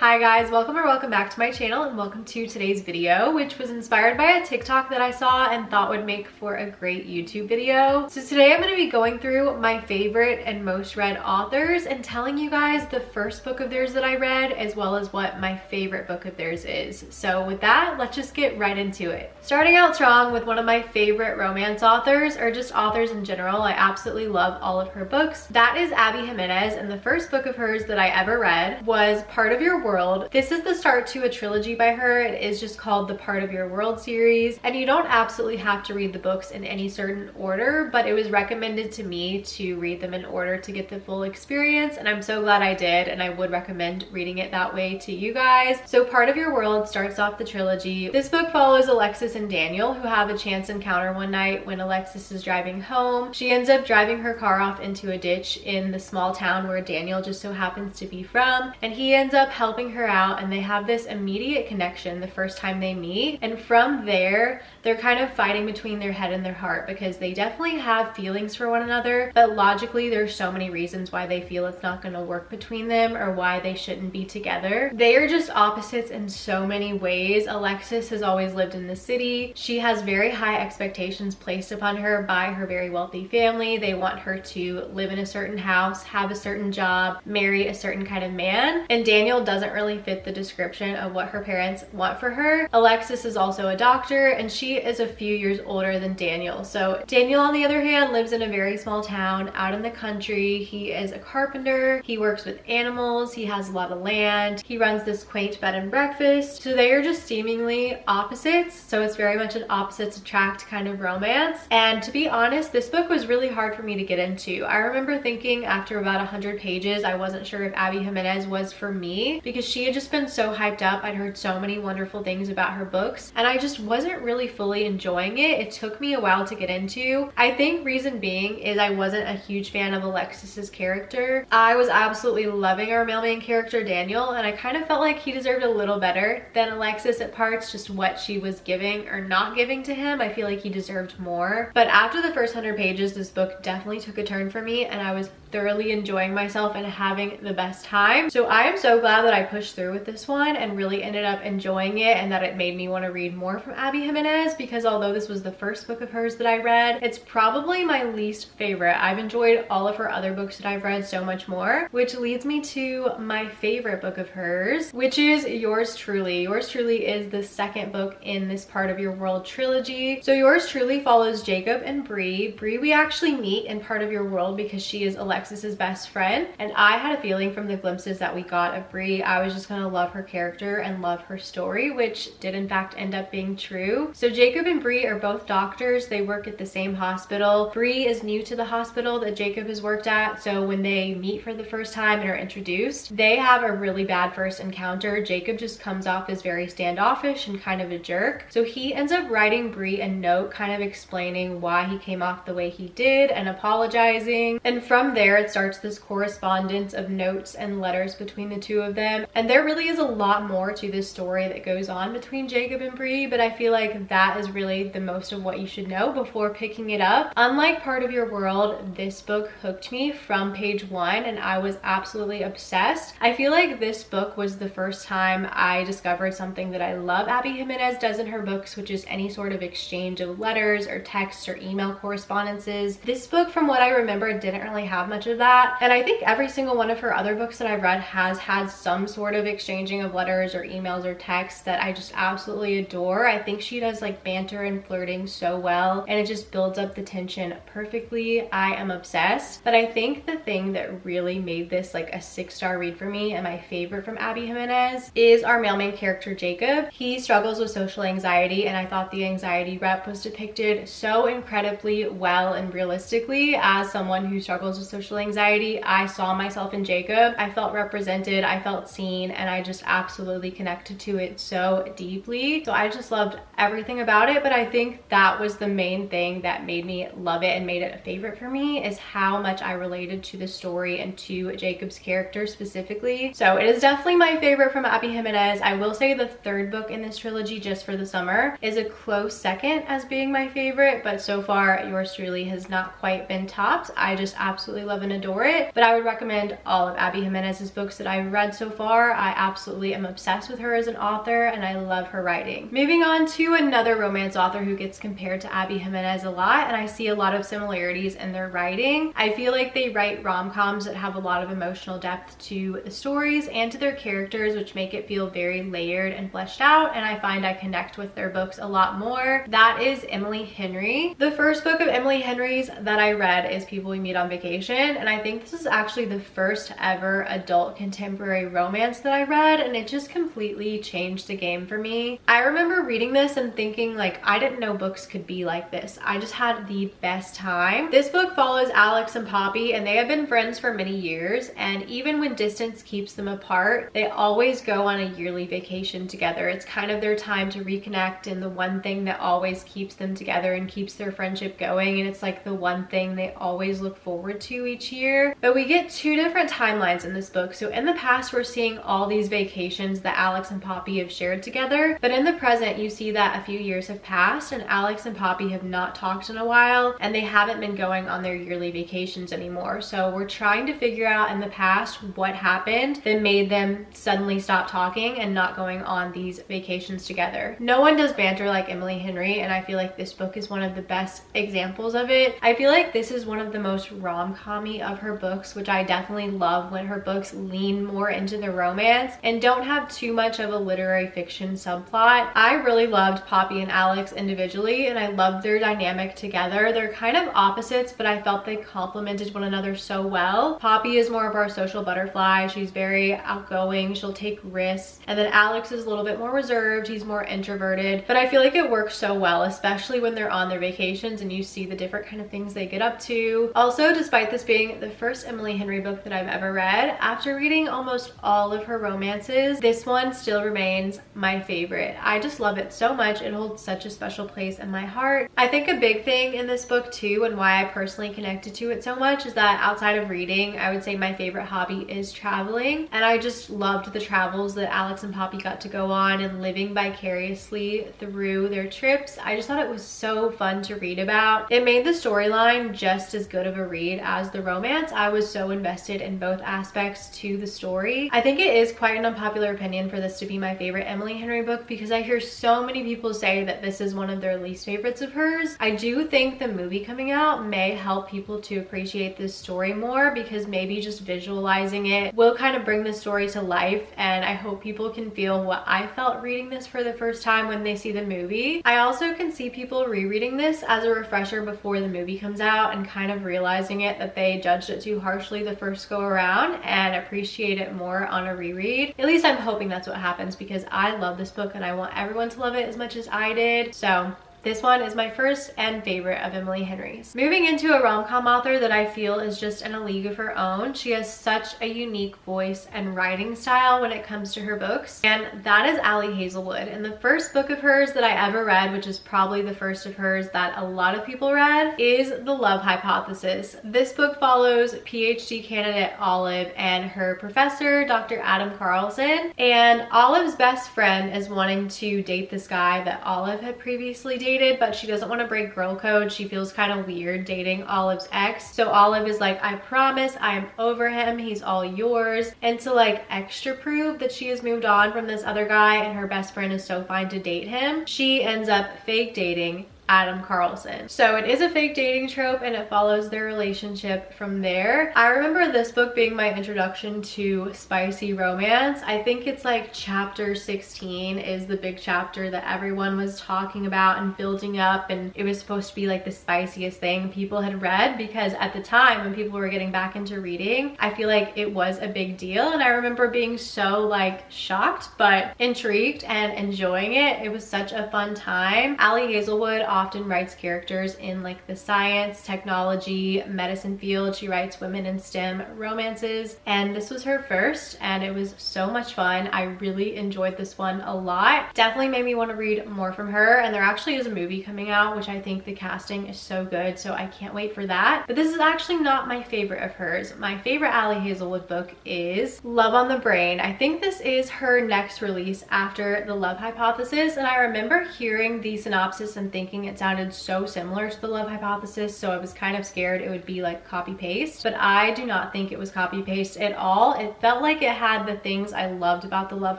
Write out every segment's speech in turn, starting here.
Hi guys, welcome or welcome back to my channel and welcome to today's video, which was inspired by a TikTok that I saw and thought would make for a great YouTube video. So today I'm going to be going through my favorite and most read authors and telling you guys the first book of theirs that I read as well as what my favorite book of theirs is. So with that, let's just get right into it. Starting out strong with one of my favorite romance authors, or just authors in general. I absolutely love all of her books. That is Abby Jimenez, and the first book of hers that I ever read was Part of Your World. This is the start to a trilogy by her. It is just called the Part of Your World series, and you don't absolutely have to read the books in any certain order, but it was recommended to me to read them in order to get the full experience, and I'm so glad I did, and I would recommend reading it that way to you guys. So Part of Your World starts off the trilogy. This book follows Alexis and Daniel, who have a chance encounter one night when Alexis is driving home. She ends up driving her car off into a ditch in the small town where Daniel just so happens to be from, and he ends up helping her out, and they have this immediate connection the first time they meet. And from there, they're kind of fighting between their head and their heart because they definitely have feelings for one another, but logically there's so many reasons why they feel it's not going to work between them or why they shouldn't be together. They are just opposites in so many ways. Alexis has always lived in the city. She has very high expectations placed upon her by her very wealthy family. They want her to live in a certain house, have a certain job, marry a certain kind of man, and Daniel doesn't really fit the description of what her parents want for her. Alexis is also a doctor, and she is a few years older than Daniel. So Daniel, on the other hand, lives in a very small town out in the country. He is a carpenter. He works with animals. He has a lot of land. He runs this quaint bed and breakfast. So they are just seemingly opposites. So it's very much an opposites attract kind of romance. And to be honest, this book was really hard for me to get into. I remember thinking after about 100 pages, I wasn't sure if Abby Jimenez was for me because she had just been so hyped up. I'd heard so many wonderful things about her books, and I just wasn't really fully enjoying it. It took me a while to get into. I think reason being is I wasn't a huge fan of Alexis's character. I was absolutely loving our male main character, Daniel, and I kind of felt like he deserved a little better than Alexis at parts. Just what she was giving or not giving to him, I feel like he deserved more. But after the first 100 pages, this book definitely took a turn for me, and I was thoroughly enjoying myself and having the best time. So I am so glad that I pushed through with this one and really ended up enjoying it, and that it made me want to read more from Abby Jimenez, because although this was the first book of hers that I read, it's probably my least favorite. I've enjoyed all of her other books that I've read so much more, which leads me to my favorite book of hers, which is Yours Truly. Yours Truly is the second book in this Part of Your World trilogy. So Yours Truly follows Jacob and Bree. Bree we actually meet in Part of Your World because she is Alexis's best friend, and I had a feeling from the glimpses that we got of Bree I was just gonna love her character and love her story, which did in fact end up being true. So Jacob and Bree are both doctors. They work at the same hospital. Bree is new to the hospital that Jacob has worked at, so when they meet for the first time and are introduced, they have a really bad first encounter. Jacob just comes off as very standoffish and kind of a jerk, so he ends up writing Bree a note kind of explaining why he came off the way he did and apologizing, and from there it starts this correspondence of notes and letters between the two of them. And there really is a lot more to this story that goes on between Jacob and Bree, but I feel like that is really the most of what you should know before picking it up. Unlike Part of Your World, this book hooked me from page one, and I was absolutely obsessed. I feel like this book was the first time I discovered something that I love Abby Jimenez does in her books, which is any sort of exchange of letters or texts or email correspondences. This book, from what I remember, didn't really have much of that, and I think every single one of her other books that I've read has had some sort of exchanging of letters or emails or texts that I just absolutely adore. I think she does like banter and flirting so well, and it just builds up the tension perfectly. I am obsessed. But I think the thing that really made this like a 6-star read for me and my favorite from Abby Jimenez is our male main character, Jacob. He struggles with social anxiety, and I thought the anxiety rep was depicted so incredibly well and realistically. As someone who struggles with social anxiety, I saw myself in Jacob. I felt represented, I felt seen, and I just absolutely connected to it so deeply. So I just loved everything about it, but I think that was the main thing that made me love it and made it a favorite for me, is how much I related to the story and to Jacob's character specifically. So it is definitely my favorite from Abby Jimenez. I will say the third book in this trilogy, Just for the Summer, is a close second as being my favorite, but so far Yours Truly has not quite been topped. I just absolutely love and adore it, but I would recommend all of Abby Jimenez's books that I've read so far. I absolutely am obsessed with her as an author, and I love her writing. Moving on to another romance author who gets compared to Abby Jimenez a lot, and I see a lot of similarities in their writing. I feel like they write rom-coms that have a lot of emotional depth to the stories and to their characters, which make it feel very layered and fleshed out, and I find I connect with their books a lot more. That is Emily Henry. The first book of Emily Henry's that I read is People We Meet on Vacation, and I think this is actually the first ever adult contemporary romance that I read, and it just completely changed the game for me. I remember reading this and thinking, like, I didn't know books could be like this. I just had the best time. This book follows Alex and Poppy, and they have been friends for many years, and even when distance keeps them apart, they always go on a yearly vacation together. It's kind of their time to reconnect, and the one thing that always keeps them together and keeps their friendship going, and it's like the one thing they always look forward to each year. But we get two different timelines in this book. So in the past, we're seeing all these vacations that Alex and Poppy have shared together, but in the present, you see that a few years have passed and Alex and Poppy have not talked in a while, and they haven't been going on their yearly vacations anymore. So we're trying to figure out in the past what happened that made them suddenly stop talking and not going on these vacations together. No one does banter like Emily Henry, and I feel like this book is one of the best examples of it. I feel like this is one of the most rom-com-y of her books, which I definitely love when her books lean more into the romance and don't have too much of a literary fiction subplot. I really loved Poppy and Alex individually, and I loved their dynamic together. They're kind of opposites, but I felt they complemented one another so well. Poppy is more of our social butterfly. She's very outgoing. She'll take risks. And then Alex is a little bit more reserved. He's more introverted, but I feel like it works so well, especially when they're on their vacations and you see the different kind of things they get up to. Also, despite this being the first Emily Henry book that I've ever read, after reading almost all of her romances, this one still remains my favorite. I just love it so much. It holds such a special place in my heart. I think a big thing in this book too, and why I personally connected to it so much, is that outside of reading, I would say my favorite hobby is traveling, and I just loved the travels that Alex and Poppy got to go on and living vicariously through their trips. I just thought it was so fun to read about. It made the storyline just as good of a read as the romance. I was so invested in both aspects to the story. I think it is quite an unpopular opinion for this to be my favorite Emily Henry book, because I hear so many people say that this is one of their least favorites of hers. I do think the movie coming out may help people to appreciate this story more, because maybe just visualizing it will kind of bring the story to life, and I hope people can feel what I felt reading this for the first time when they see the movie. I also can see people rereading this as a refresher before the movie comes out and kind of realizing it that they judged it too harshly the first go around and appreciate it more on a reread. At least I'm hoping that's what happens, because I love this book and I want everyone to love it as much as I did. So this one is my first and favorite of Emily Henry's. Moving into a rom-com author that I feel is just in a league of her own. She has such a unique voice and writing style when it comes to her books, and that is Hazelwood. And the first book of hers that I ever read, which is probably the first of hers that a lot of people read, is The Love Hypothesis. This book follows PhD candidate Olive and her professor, Dr. Adam Carlson, and Olive's best friend is wanting to date this guy that Olive had previously dated, but she doesn't want to break girl code. She feels kind of weird dating Olive's ex. So Olive is like, I promise I am over him. He's all yours. And to like extra prove that she has moved on from this other guy and her best friend is so fine to date him, she ends up fake dating Adam Carlson. So it is a fake dating trope and it follows their relationship from there. I remember this book being my introduction to spicy romance. I think it's like chapter 16 is the big chapter that everyone was talking about and building up, and it was supposed to be like the spiciest thing people had read, because at the time when people were getting back into reading, I feel like it was a big deal, and I remember being so like shocked but intrigued and enjoying it. It was such a fun time. Hazelwood often writes characters in like the science, technology, medicine field. She writes women in STEM romances, and this was her first, and it was so much fun. I really enjoyed this one a lot. Definitely made me want to read more from her, and there actually is a movie coming out, which I think the casting is so good, so I can't wait for that. But this is actually not my favorite of hers. My favorite Hazelwood book is Love on the Brain. I think this is her next release after The Love Hypothesis, and I remember hearing the synopsis and thinking it sounded so similar to The Love Hypothesis, so I was kind of scared it would be like copy paste, but I do not think it was copy paste at all. It felt like it had the things I loved about The Love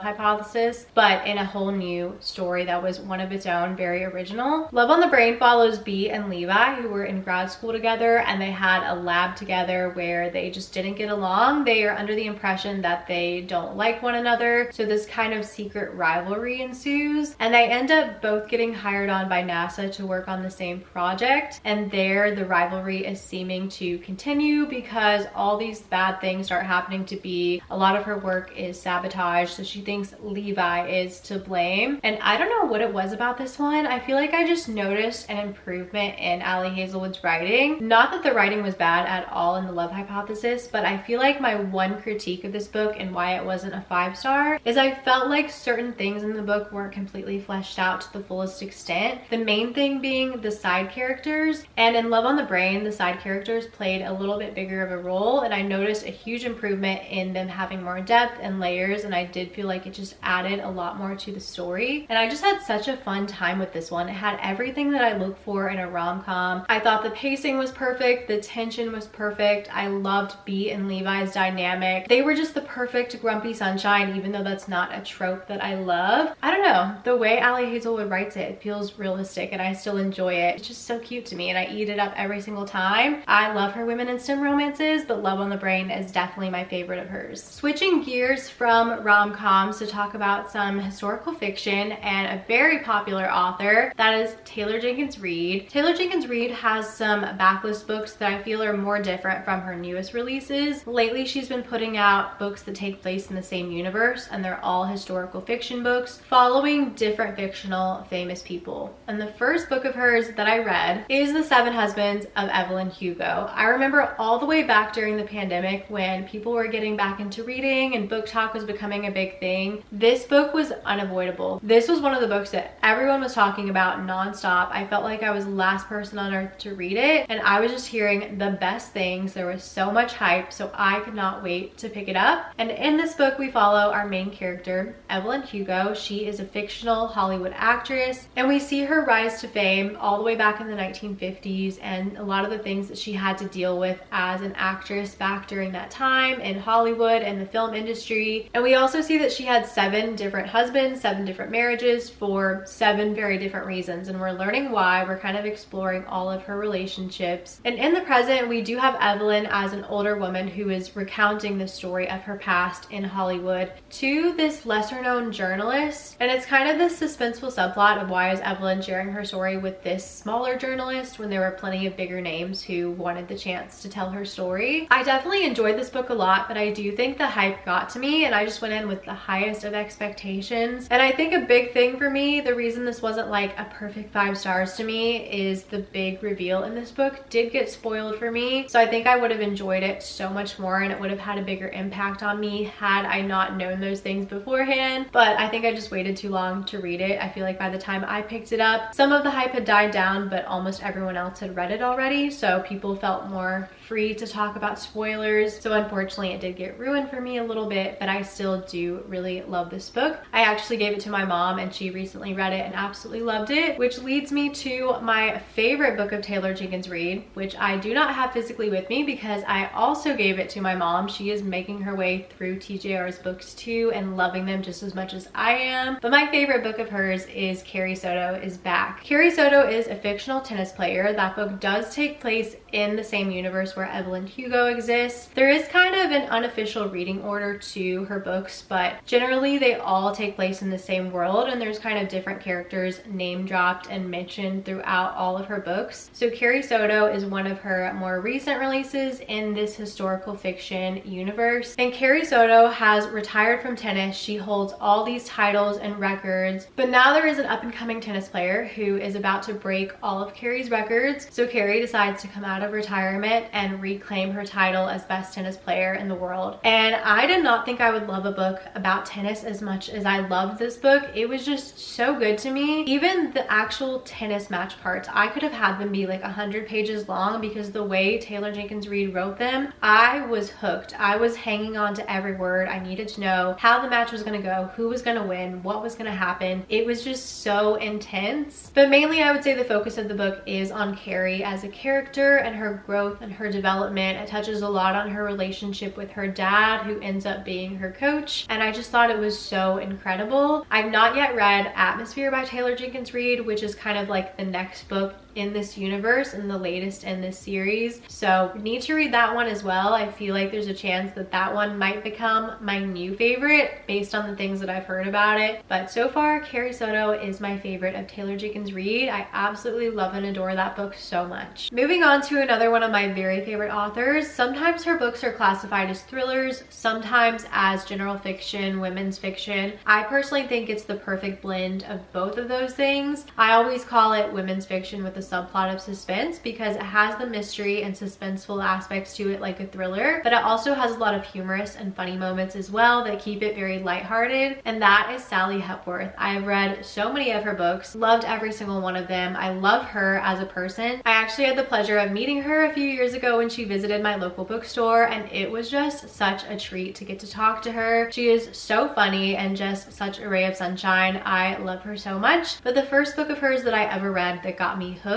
Hypothesis, but in a whole new story that was one of its own, very original. Love on the Brain follows Bea and Levi, who were in grad school together, and they had a lab together where they just didn't get along. They are under the impression that they don't like one another, so this kind of secret rivalry ensues, and they end up both getting hired on by NASA to work on the same project, and there the rivalry is seeming to continue because all these bad things start happening to Bea. A lot of her work is sabotaged, so she thinks Levi is to blame, and I don't know what it was about this one. I feel like I just noticed an improvement in Ali Hazelwood's writing. Not that the writing was bad at all in The Love Hypothesis, but I feel like my one critique of this book and why it wasn't a 5-star is I felt like certain things in the book weren't completely fleshed out to the fullest extent. The main thing being the side characters, and in Love on the Brain, the side characters played a little bit bigger of a role, and I noticed a huge improvement in them having more depth and layers, and I did feel like it just added a lot more to the story. And I just had such a fun time with this one. It had everything that I look for in a rom-com. I thought the pacing was perfect, the tension was perfect. I loved Bea and Levi's dynamic. They were just the perfect grumpy sunshine, even though that's not a trope that I love. I don't know, the way Ali Hazelwood writes it feels realistic and I still enjoy it. It's just so cute to me and I eat it up every single time. I love her women in STEM romances, but Love on the Brain is definitely my favorite of hers. Switching gears from rom-coms to talk about some historical fiction and a very popular author, that is Taylor Jenkins Reid. Taylor Jenkins Reid has some backlist books that I feel are more different from her newest releases. Lately, she's been putting out books that take place in the same universe, and they're all historical fiction books following different fictional famous people. And the first book of hers that I read is The 7 Husbands of Evelyn Hugo. I remember all the way back during the pandemic when people were getting back into reading and book talk was becoming a big thing. This book was unavoidable. This was one of the books that everyone was talking about nonstop. I felt like I was the last person on earth to read it, and I was just hearing the best things. There was so much hype, so I could not wait to pick it up. And in this book, we follow our main character, Evelyn Hugo. She is a fictional Hollywood actress, and we see her rise to fame all the way back in the 1950s and a lot of the things that she had to deal with as an actress back during that time in Hollywood and the film industry. And we also see that she had 7 different husbands, 7 different marriages for 7 very different reasons, and we're learning why. We're kind of exploring all of her relationships. And in the present, we do have Evelyn as an older woman who is recounting the story of her past in Hollywood to this lesser known journalist. And it's kind of this suspenseful subplot of why is Evelyn sharing her story with this smaller journalist when there were plenty of bigger names who wanted the chance to tell her story. I definitely enjoyed this book a lot, but I do think the hype got to me and I just went in with the highest of expectations. And I think a big thing for me, the reason this wasn't like a perfect 5 stars to me, is the big reveal in this book did get spoiled for me. So I think I would have enjoyed it so much more and it would have had a bigger impact on me had I not known those things beforehand. But I think I just waited too long to read it. I feel like by the time I picked it up, some of the hype had died down, but almost everyone else had read it already. So people felt more free to talk about spoilers. So unfortunately it did get ruined for me a little bit, but I still do really love this book. I actually gave it to my mom and she recently read it and absolutely loved it, which leads me to my favorite book of Taylor Jenkins Reid, which I do not have physically with me because I also gave it to my mom. She is making her way through TJR's books too and loving them just as much as I am. But my favorite book of hers is Carrie Soto is Back. Carrie Soto is a fictional tennis player. That book does take place in the same universe where Evelyn Hugo exists. There is kind of an unofficial reading order to her books, but generally they all take place in the same world and there's kind of different characters name dropped and mentioned throughout all of her books. So Carrie Soto is one of her more recent releases in this historical fiction universe. And Carrie Soto has retired from tennis. She holds all these titles and records, but now there is an up-and-coming tennis player who is about to break all of Carrie's records. So Carrie decides to come out of retirement and reclaim her title as best tennis player in the world. And I did not think I would love a book about tennis as much as I loved this book. It was just so good to me. Even the actual tennis match parts, I could have had them be like 100 pages long because the way Taylor Jenkins Reid wrote them, I was hooked. I was hanging on to every word. I needed to know how the match was going to go, who was going to win, what was going to happen. It was just so intense. But mainly I would say the focus of the book is on Carrie as a character and her growth and her development. It touches a lot on her relationship with her dad, who ends up being her coach, and I just thought it was so incredible. I've not yet read Atmosphere by Taylor Jenkins Reid, which is kind of like the next book in this universe and the latest in this series, so need to read that one as well. I feel like there's a chance that that one might become my new favorite based on the things that I've heard about it, but so far Carrie Soto is my favorite of Taylor Jenkins Reid. I absolutely love and adore that book so much. Moving on to another one of my very favorite authors. Sometimes her books are classified as thrillers, sometimes as general fiction, women's fiction. I personally think it's the perfect blend of both of those things. I always call it women's fiction with a subplot of suspense because it has the mystery and suspenseful aspects to it like a thriller, but it also has a lot of humorous and funny moments as well that keep it very lighthearted, and that is Sally Hepworth. I've read so many of her books, loved every single one of them. I love her as a person. I actually had the pleasure of meeting her a few years ago when she visited my local bookstore, and it was just such a treat to get to talk to her. She is so funny and just such a ray of sunshine. I love her so much. But the first book of hers that I ever read that got me hooked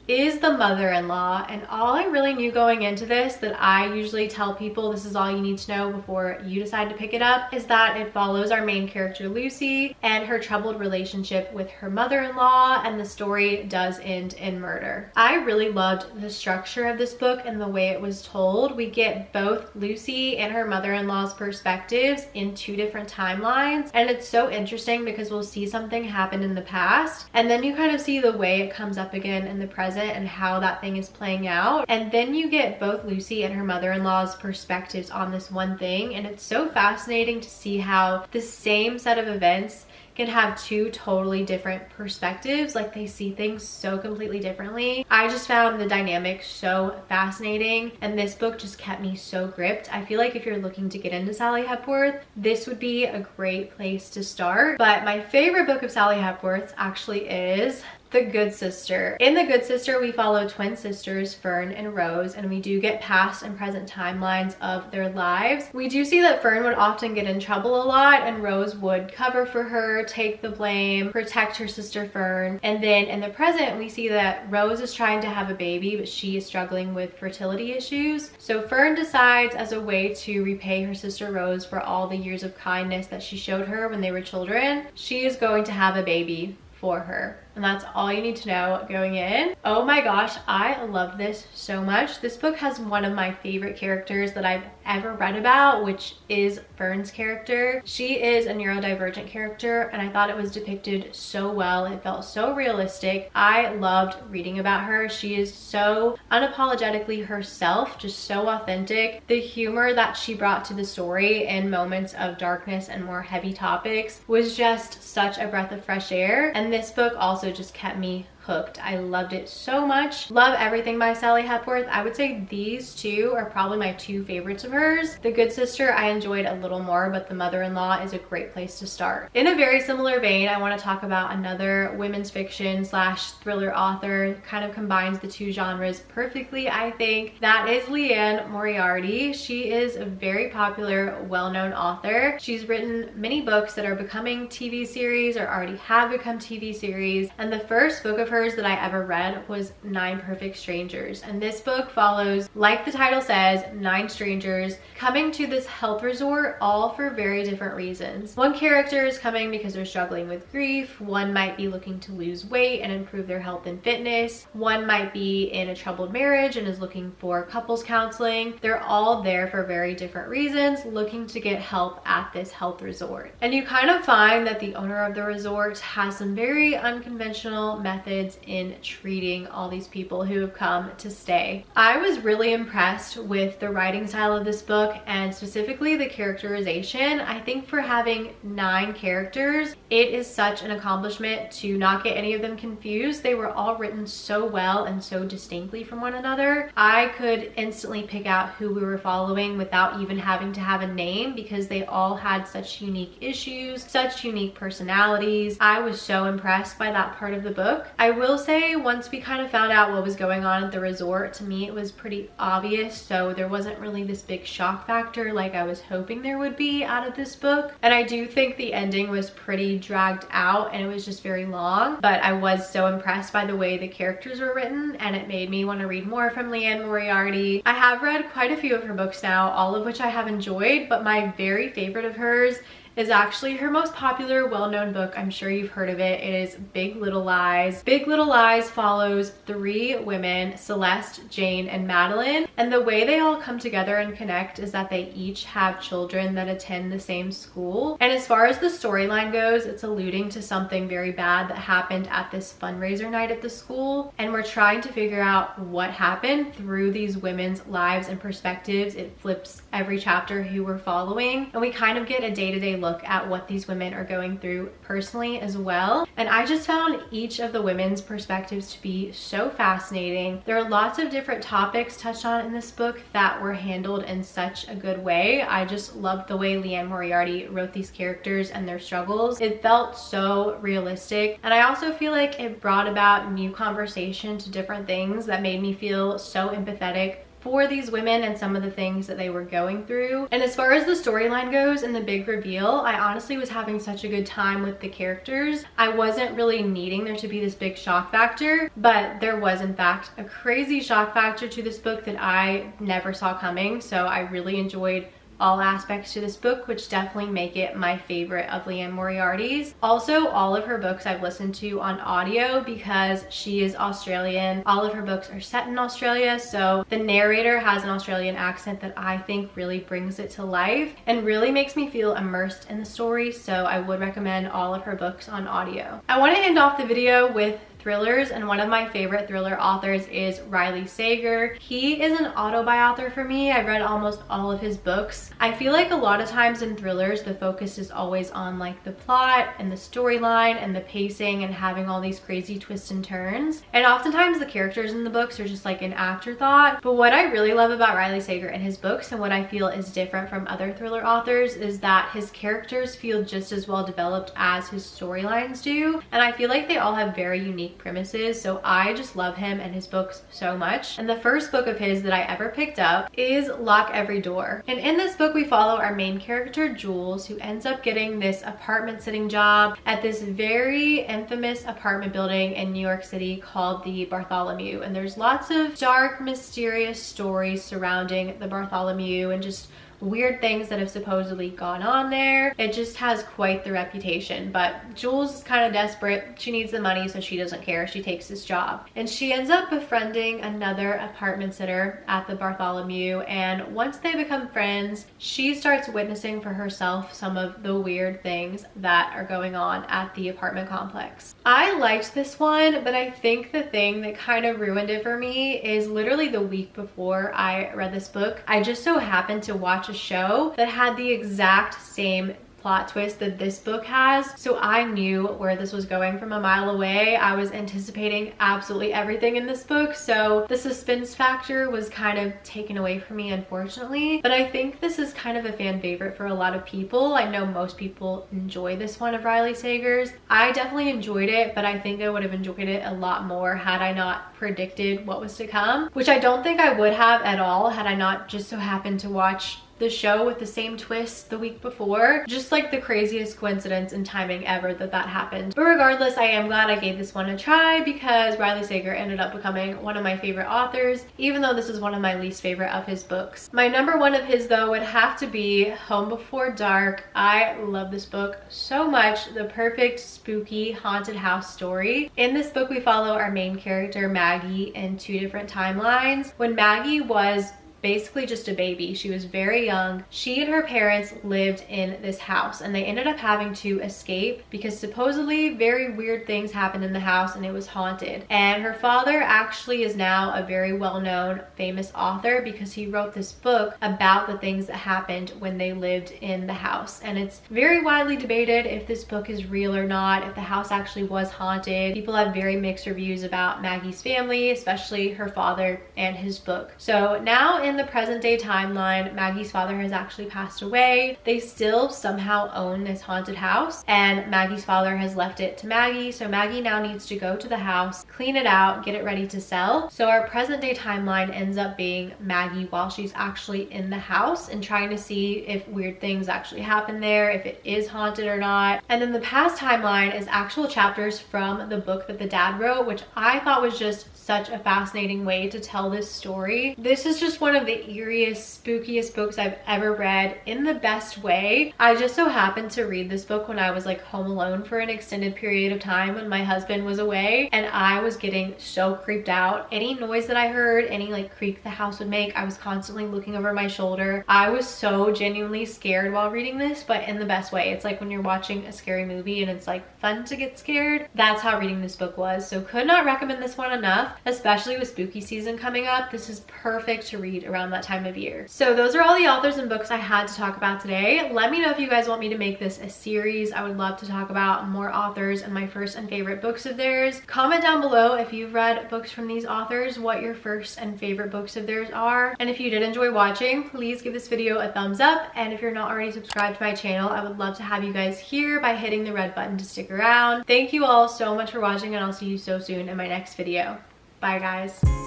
is The Mother-in-Law, and all I really knew going into this, that I usually tell people this is all you need to know before you decide to pick it up, is that it follows our main character Lucy and her troubled relationship with her mother-in-law, and the story does end in murder. I really loved the structure of this book and the way it was told. We get both Lucy and her mother-in-law's perspectives in two different timelines, and it's so interesting because we'll see something happen in the past and then you kind of see the way it comes up again in the present and how that thing is playing out, and then you get both Lucy and her mother-in-law's perspectives on this one thing, and it's so fascinating to see how the same set of events can have two totally different perspectives. Like, they see things so completely differently. I just found the dynamic so fascinating, and this book just kept me so gripped. I feel like if you're looking to get into Sally Hepworth, this would be a great place to start. But my favorite book of Sally Hepworth's actually is The Good Sister. In The Good Sister, we follow twin sisters, Fern and Rose, and we do get past and present timelines of their lives. We do see that Fern would often get in trouble a lot, and Rose would cover for her, take the blame, protect her sister Fern. And then in the present, we see that Rose is trying to have a baby, but she is struggling with fertility issues. So Fern decides, as a way to repay her sister Rose for all the years of kindness that she showed her when they were children, she is going to have a baby for her. And that's all you need to know going in. Oh my gosh, I love this so much. This book has one of my favorite characters that I've ever read about, which is Fern's character. She is a neurodivergent character, and I thought it was depicted so well. It felt so realistic. I loved reading about her. She is so unapologetically herself, just so authentic. The humor that she brought to the story in moments of darkness and more heavy topics was just such a breath of fresh air. And this book also just kept me hooked. I loved it so much. Love everything by Sally Hepworth. I would say these two are probably my two favorites of hers. The Good Sister I enjoyed a little more, but The Mother-in-Law is a great place to start. In a very similar vein, I want to talk about another women's fiction slash thriller author, kind of combines the two genres perfectly, I think. That is Liane Moriarty. She is a very popular, well-known author. She's written many books that are becoming TV series or already have become TV series, and the first book of hers that I ever read was 9 Perfect Strangers, and this book follows, like the title says, 9 strangers coming to this health resort, all for very different reasons. One character is coming because they're struggling with grief, one might be looking to lose weight and improve their health and fitness, one might be in a troubled marriage and is looking for couples counseling. They're all there for very different reasons, looking to get help at this health resort. And you kind of find that the owner of the resort has some very unconventional methods in treating all these people who have come to stay. I was really impressed with the writing style of this book, and specifically the characterization. I think for having 9 characters, it is such an accomplishment to not get any of them confused. They were all written so well and so distinctly from one another. I could instantly pick out who we were following without even having to have a name, because they all had such unique issues, such unique personalities. I was so impressed by that part of the book. I will say once we kind of found out what was going on at the resort, to me it was pretty obvious, so there wasn't really this big shock factor like I was hoping there would be out of this book. And I do think the ending was pretty dragged out and it was just very long, but I was so impressed by the way the characters were written and it made me want to read more from Liane Moriarty. I have read quite a few of her books now, all of which I have enjoyed, but my very favorite of hers is actually her most popular, well-known book. I'm sure you've heard of it. It is Big Little Lies. Big Little Lies follows 3 women, Celeste, Jane, and Madeline. And the way they all come together and connect is that they each have children that attend the same school. And as far as the storyline goes, it's alluding to something very bad that happened at this fundraiser night at the school. And we're trying to figure out what happened through these women's lives and perspectives. It flips every chapter who we're following. And we kind of get a day-to-day look at what these women are going through personally as well. And I just found each of the women's perspectives to be so fascinating. There are lots of different topics touched on in this book that were handled in such a good way. I just loved the way Liane Moriarty wrote these characters and their struggles. It felt so realistic, and I also feel like it brought about new conversation to different things that made me feel so empathetic for these women and some of the things that they were going through. And as far as the storyline goes and the big reveal, I honestly was having such a good time with the characters. I wasn't really needing there to be this big shock factor, but there was in fact a crazy shock factor to this book that I never saw coming. So I really enjoyed all aspects to this book, which definitely make it my favorite of Liane Moriarty's. Also, all of her books I've listened to on audio because she is Australian. All of her books are set in Australia, so the narrator has an Australian accent that I think really brings it to life and really makes me feel immersed in the story, so I would recommend all of her books on audio. I want to end off the video with thrillers, and one of my favorite thriller authors is Riley Sager. He is an auto-buy author for me. I've read almost all of his books. I feel like a lot of times in thrillers the focus is always on like the plot and the storyline and the pacing and having all these crazy twists and turns, and oftentimes the characters in the books are just like an afterthought. But what I really love about Riley Sager and his books, and what I feel is different from other thriller authors, is that his characters feel just as well developed as his storylines do, and I feel like they all have very unique premises, so I just love him and his books so much. And the first book of his that I ever picked up is Lock Every Door, and in this book we follow our main character Jules, who ends up getting this apartment sitting job at this very infamous apartment building in New York City called the Bartholomew. And there's lots of dark, mysterious stories surrounding the Bartholomew and just weird things that have supposedly gone on there. It just has quite the reputation, but Jules is kind of desperate. She needs the money, so she doesn't care. She takes this job, and she ends up befriending another apartment sitter at the Bartholomew, and once they become friends, she starts witnessing for herself some of the weird things that are going on at the apartment complex. I liked this one, but I think the thing that kind of ruined it for me is literally the week before I read this book, I just so happened to watch a show that had the exact same plot twist that this book has, so I knew where this was going from a mile away. I was anticipating absolutely everything in this book, so the suspense factor was kind of taken away from me, unfortunately. But I think this is kind of a fan favorite for a lot of people. I know most people enjoy this one of Riley Sager's. I definitely enjoyed it, but I think I would have enjoyed it a lot more had I not predicted what was to come, which I don't think I would have at all had I not just so happened to watch the show with the same twist the week before. Just like the craziest coincidence and timing ever that happened. But regardless, I am glad I gave this one a try because Riley Sager ended up becoming one of my favorite authors, even though this is one of my least favorite of his books. My number one of his though would have to be Home Before Dark. I love this book so much. The perfect spooky haunted house story. In this book we follow our main character Maggie in 2 different timelines. When Maggie was basically just a baby, she was very young, she and her parents lived in this house, and they ended up having to escape because supposedly very weird things happened in the house and it was haunted. And her father actually is now a very well-known famous author because he wrote this book about the things that happened when they lived in the house, and it's very widely debated if this book is real or not, if the house actually was haunted. People have very mixed reviews about Maggie's family, especially her father and his book. So now in the present day timeline, Maggie's father has actually passed away. They still somehow own this haunted house, and Maggie's father has left it to Maggie, so Maggie now needs to go to the house, clean it out, get it ready to sell. So our present day timeline ends up being Maggie while she's actually in the house and trying to see if weird things actually happen there, if it is haunted or not. And then the past timeline is actual chapters from the book that the dad wrote, which I thought was just such a fascinating way to tell this story. This is just one of the eeriest, spookiest books I've ever read in the best way. I just so happened to read this book when I was like home alone for an extended period of time when my husband was away, and I was getting so creeped out. Any noise that I heard, any like creak the house would make, I was constantly looking over my shoulder. I was so genuinely scared while reading this, but in the best way. It's like when you're watching a scary movie and it's like fun to get scared. That's how reading this book was. So could not recommend this one enough, especially with spooky season coming up. This is perfect to read around that time of year. So those are all the authors and books I had to talk about today. Let me know if you guys want me to make this a series. I would love to talk about more authors and my first and favorite books of theirs. Comment down below if you've read books from these authors, what your first and favorite books of theirs are. And if you did enjoy watching, please give this video a thumbs up. And if you're not already subscribed to my channel, I would love to have you guys here by hitting the red button to stick around. Thank you all so much for watching, and I'll see you so soon in my next video. Bye guys.